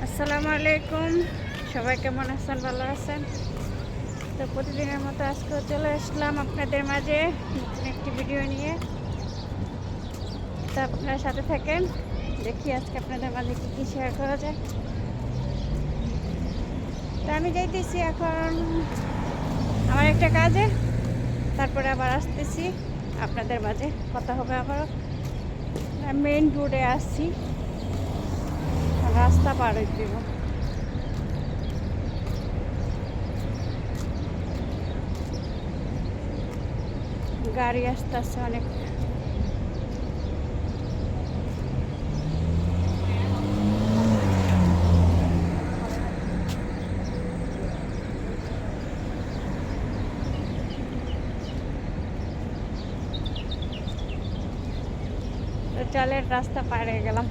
আসসালামু আলাইকুম। সবাই কেমন আছেন? ভালো আছেন তো? প্রতিদিনের মতো আজকেও চলে আসলাম আপনাদের মাঝে নতুন একটি ভিডিও নিয়ে। তো আপনারা সাথে থাকেন, দেখি আজকে আপনাদের মাঝে কী কী শেয়ার করা যায়। তো আমি যাইতেছি এখন আমার একটা কাজে, তারপরে আবার আসতেছি আপনাদের মাঝে, কথা হবে আবারও। মেইন রোডে আসছি, রাস্তা পার হয়ে দেব। গাড়ি আসতেছে অনেক। তো চলেন, রাস্তা পার হয়ে গেলাম।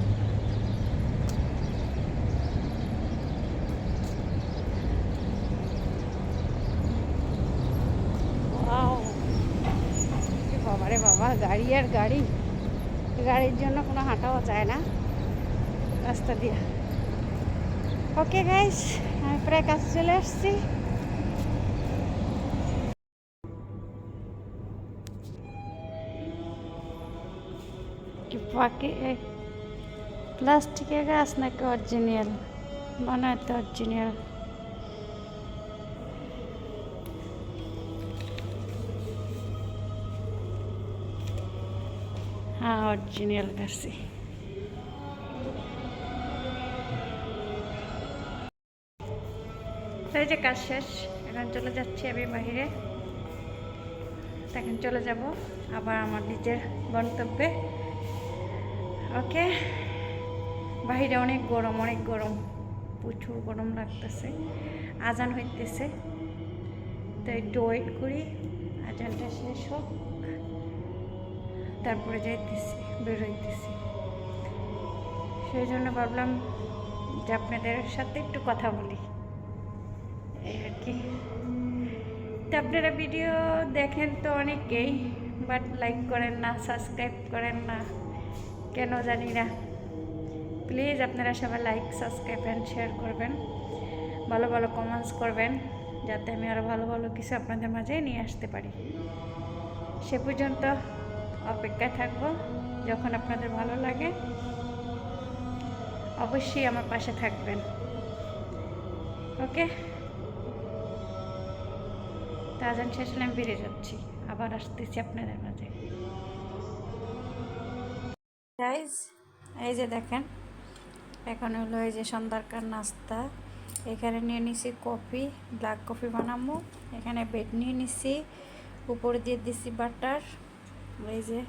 বাবা রে বাবা, গাড়ি আর গাড়ি, গাড়ির জন্য কোনো হাঁটাও যায় না রাস্তা দিয়ে। ওকে গাইস, আমি প্রায় কাছে চলে আসছি। কি পাখি, প্লাস্টিকের গাছ নাকি অরিজিনাল? মনে হয় তো অরিজিনাল। হ্যাঁ, অরিজিনাল গাছই। তাই যে কাজ শেষ, এখন চলে যাচ্ছি আমি বাহিরে। এখন চলে যাব আবার আমার নিজের গন্তব্যে। ওকে, বাহিরে অনেক গরম, অনেক গরম, প্রচুর গরম লাগতেছে। আজান হইতেছে, তো একটু ওয়েট করি, আজানটা শেষ হোক, তারপরে যাইতেছি, বের হইতেছি। সেই জন্য ভাবলাম যে আপনাদের সাথে একটু কথা বলি, এই আর কি। তো আপনারা ভিডিও দেখেন তো অনেকেই, বাট লাইক করেন না, সাবস্ক্রাইব করেন না, কেন জানি না। প্লিজ আপনারা সবাই লাইক, সাবস্ক্রাইব অ্যান্ড শেয়ার করবেন, ভালো ভালো কমেন্টস করবেন, যাতে আমি আরও ভালো ভালো কিছু আপনাদের মাঝে নিয়ে আসতে পারি। সে পর্যন্ত অপেক্ষায় থাকবো। যখন আপনাদের ভালো লাগে অবশ্যই আমার পাশে থাকবেন। ওকে, তো আজান শেষ হলে আমি বেরিয়ে যাচ্ছি, আবার আসতেছি আপনাদের মাঝে। গাইজ, এই যে দেখেন, এখন হলো এই যে সন্ধ্যাকার নাস্তা। এখানে নিয়ে নিছি কফি, ব্ল্যাক কফি বানাবো। এখানে বেড নিয়ে নিছি, উপরে দিয়ে দিছি বাটার। এই যে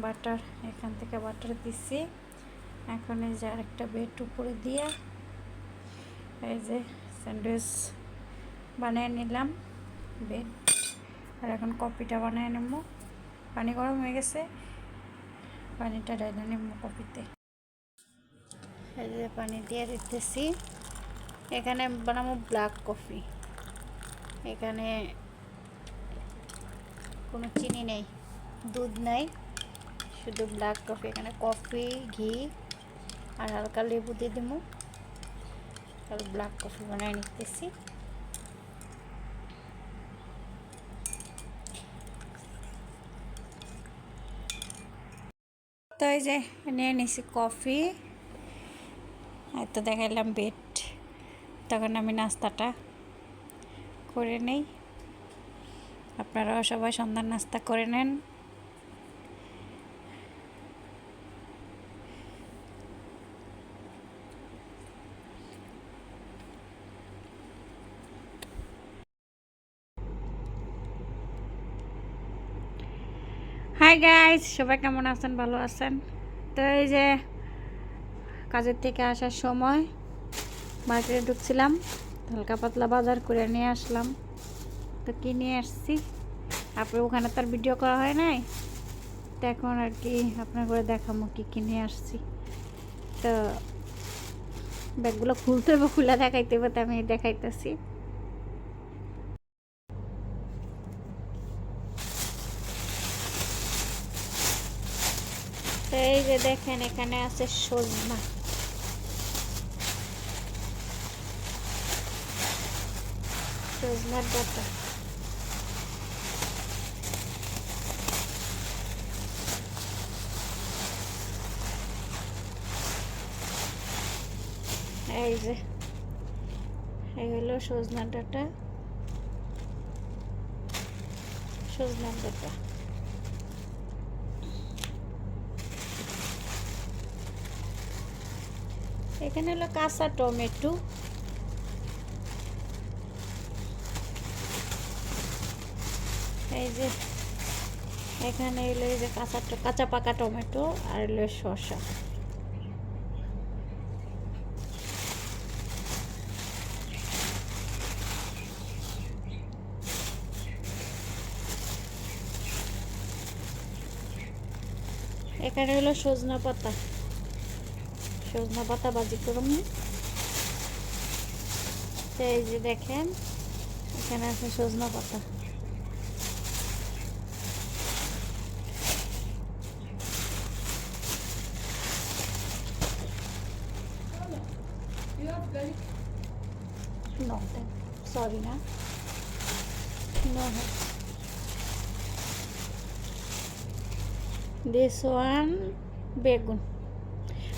বাটার, এখান থেকে বাটার দিছি। এখন এই যে আরেকটা বেড উপরে দিয়ে এই যে স্যান্ডউইচ বানিয়ে নিলাম বেড। আর এখন কফিটা বানিয়ে নেবো। পানি গরম হয়ে গেছে, পানিটা ঢেলে নেব কফিতে। এই যে পানি দিয়ে দিতেছি। এখানে বানাবো ব্ল্যাক কফি। এখানে কোনো চিনি নেই, দুধ নেই, শুধু ব্ল্যাক কফি। এখানে কফি, ঘি আর হালকা লেবু দিয়ে দেবো, তাহলে ব্ল্যাক কফি বানিয়ে নিতেছি। তো এই যে নিয়ে নিছি কফি, আর তো দেখাইলাম বেড। তখন আমি নাস্তাটা করে নেই। আপনারাও সবাই সন্ধ্যার নাস্তা করে নেন। হাই গাইস, সবাই কেমন আছেন? ভালো আছেন তো? এই যে কাজের থেকে আসার সময় মার্কেটে ঢুকছিলাম, হালকা পাতলা বাজার করে নিয়ে আসলাম। তো কি নিয়ে আসছি আপনার ওখানে তার ভিডিও করা হয় নাই, তো এখন আর কি আপনার করে দেখাবো কি কি নিয়ে আসছি। তো ব্যাগগুলো খুলতে হবে, খুলে দেখাইতে হবে, তো আমি দেখাইতেছি। তো এই যে দেখেন, এখানে আছে সজনা, সজনার ডাঁটা, এই যে এই হলো সজনার ডাঁটা, সজনার ডাঁটা। এখানে হলো কাঁচা টমেটো, এই যে এখানে হলো এই যে কাঁচা পাকা টমেটো, আর হলো শসা। এখানে হলো সজনা পাতা, সজনা পাতা ভাজি করুন। এই যে দেখেন এখানে আছে সজনা পাতা। No, sorry না, no. This one বেগুন।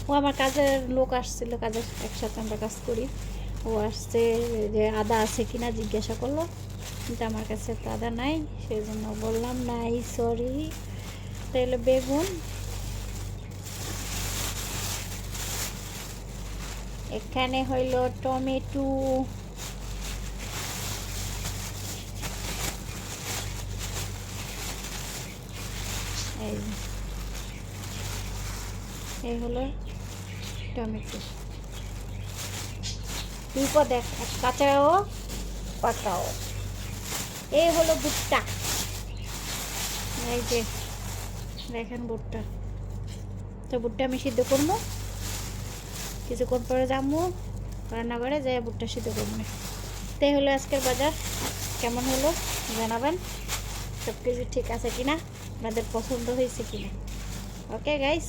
ও আমার কাজের লোক আসছিল, কাজের একসাথে আমরা কাজ করি। ও আসছে যে আদা আছে কিনা জিজ্ঞাসা করলো, কিন্তু আমার কাছে তো আদা নাই, সেই জন্য বললাম নাই, সরি। তাহলে বেগুন, এখানে হইল টমেটো, এই হলো টমেটো, দুটো দেখ, কাঁচাও পাকাও। এই হলো ভুট্টা, এই যে দেখেন ভুট্টা। তো ভুট্টা আমি সিদ্ধ করবো, কিছুক্ষণ পরে যাবো রান্নাঘরে, যাই ভুট্টা সিদ্ধ করবো। তাই হলো আজকের বাজার, কেমন হলো জানাবেন, সব কিছু ঠিক আছে কিনা, আপনাদের পছন্দ হয়েছে কিনা। Okay guys.